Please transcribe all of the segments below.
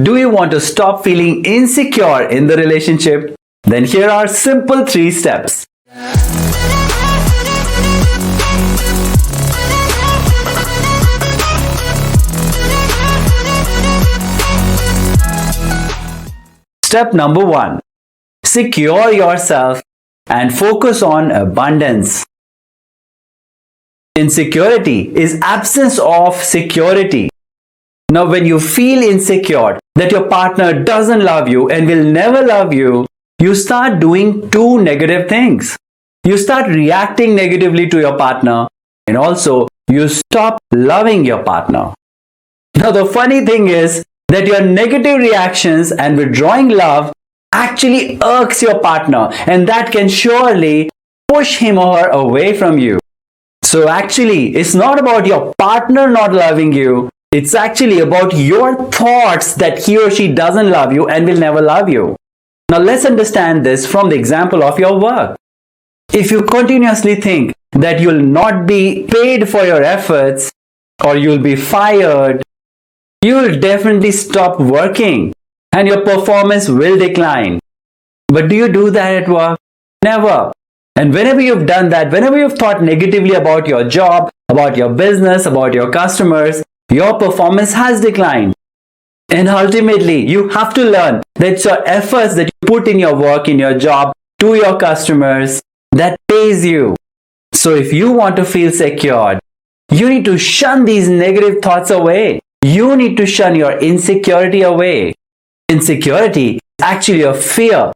Do you want to stop feeling insecure in the relationship? Then here are simple 3 steps. Step number 1. Secure yourself and focus on abundance. Insecurity is absence of security. Now, when you feel insecure that your partner doesn't love you and will never love you, you start doing 2 negative things. You start reacting negatively to your partner, and also you stop loving your partner. Now, the funny thing is that your negative reactions and withdrawing love actually irks your partner, and that can surely push him or her away from you. So actually, it's not about your partner not loving you. It's actually about your thoughts that he or she doesn't love you and will never love you. Now let's understand this from the example of your work. If you continuously think that you'll not be paid for your efforts or you'll be fired, you'll definitely stop working and your performance will decline. But do you do that at work? Never. And whenever you've done that, whenever you've thought negatively about your job, about your business, about your customers, your performance has declined. And ultimately, you have to learn that it's your efforts that you put in your work, in your job, to your customers, that pays you. So if you want to feel secured, you need to shun these negative thoughts away. You need to shun your insecurity away. Insecurity is actually a fear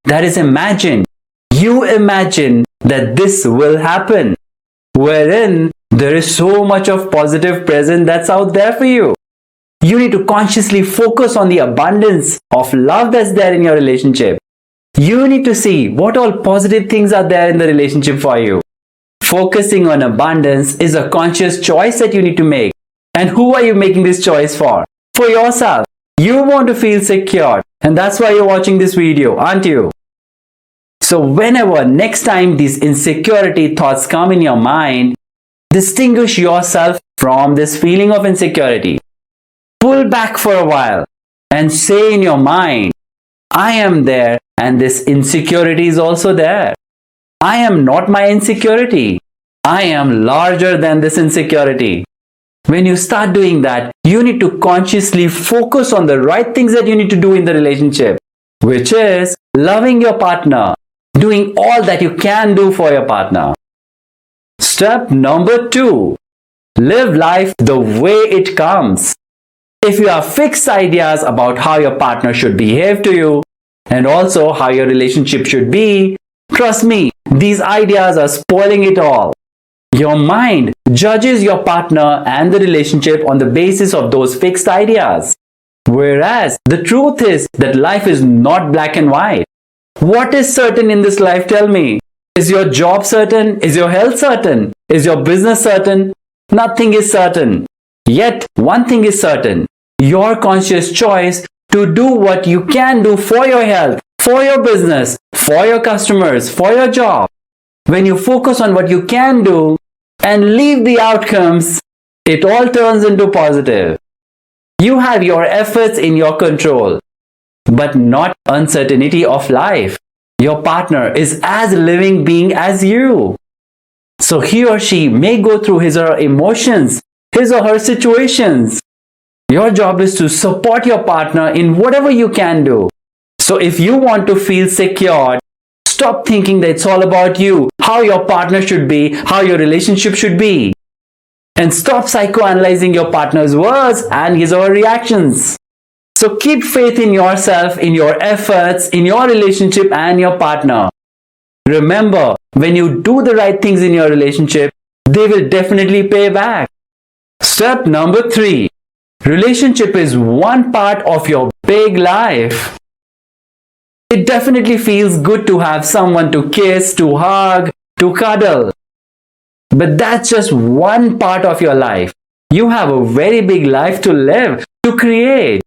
that is imagined. You imagine that this will happen, wherein there is so much of positive present that's out there for you. You need to consciously focus on the abundance of love that's there in your relationship. You need to see what all positive things are there in the relationship for you. Focusing on abundance is a conscious choice that you need to make. And who are you making this choice for? For yourself. You want to feel secure, and that's why you're watching this video, aren't you? So whenever next time these insecurity thoughts come in your mind, distinguish yourself from this feeling of insecurity. Pull back for a while and say in your mind, I am there and this insecurity is also there. I am not my insecurity. I am larger than this insecurity. When you start doing that, you need to consciously focus on the right things that you need to do in the relationship, which is loving your partner, doing all that you can do for your partner. Step number 2. Live life the way it comes. If you have fixed ideas about how your partner should behave to you and also how your relationship should be, trust me, these ideas are spoiling it all. Your mind judges your partner and the relationship on the basis of those fixed ideas. Whereas the truth is that life is not black and white. What is certain in this life, tell me? Is your job certain? Is your health certain? Is your business certain? Nothing is certain. Yet, one thing is certain. Your conscious choice to do what you can do for your health, for your business, for your customers, for your job. When you focus on what you can do and leave the outcomes, it all turns into positive. You have your efforts in your control, but not uncertainty of life. Your partner is as living being as you. So he or she may go through his or her emotions, his or her situations. Your job is to support your partner in whatever you can do. So if you want to feel secure, stop thinking that it's all about you, how your partner should be, how your relationship should be. And stop psychoanalyzing your partner's words and his or her reactions. So keep faith in yourself, in your efforts, in your relationship and your partner. Remember, when you do the right things in your relationship, they will definitely pay back. Step number 3. Relationship is one part of your big life. It definitely feels good to have someone to kiss, to hug, to cuddle. But that's just one part of your life. You have a very big life to live, to create.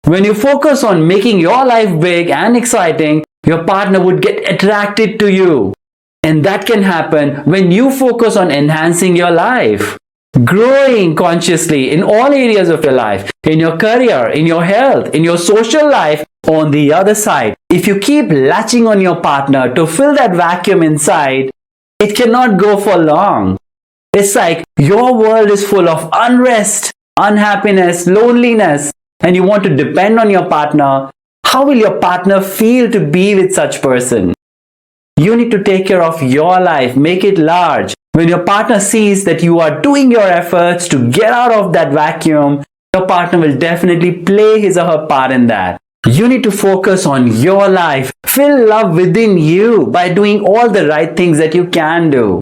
When you focus on making your life big and exciting, your partner would get attracted to you. And that can happen when you focus on enhancing your life. growing consciously in all areas of your life, in your career, in your health, in your social life. On the other side, if you keep latching on your partner to fill that vacuum inside, it cannot go for long. It's like your world is full of unrest, unhappiness, loneliness, and you want to depend on your partner. How will your partner feel to be with such person? You need to take care of your life, make it large. When your partner sees that you are doing your efforts to get out of that vacuum, your partner will definitely play his or her part in that. You need to focus on your life. Feel love within you by doing all the right things that you can do.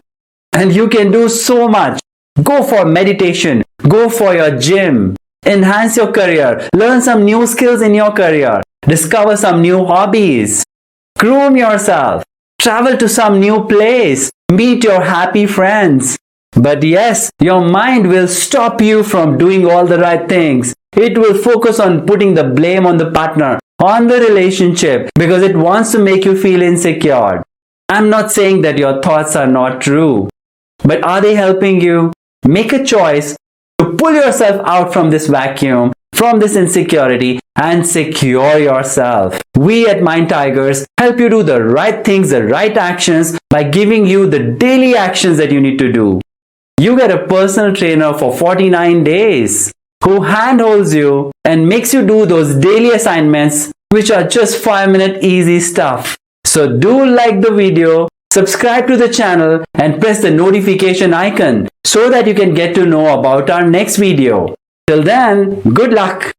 And you can do so much. Go for meditation. Go for your gym. Enhance your career. Learn some new skills in your career. Discover some new hobbies. Groom yourself. Travel to some new place. Meet your happy friends. But yes, your mind will stop you from doing all the right things. It will focus on putting the blame on the partner, on the relationship, because it wants to make you feel insecure. I'm not saying that your thoughts are not true, but are they helping you? Make a choice to pull yourself out from this vacuum, from this insecurity, and secure yourself. We at Mind Tigers help you do the right things, the right actions by giving you the daily actions that you need to do. You get a personal trainer for 49 days who handholds you and makes you do those daily assignments, which are just 5-minute easy stuff. So do like the video, subscribe to the channel, and press the notification icon so that you can get to know about our next video. Till then, good luck!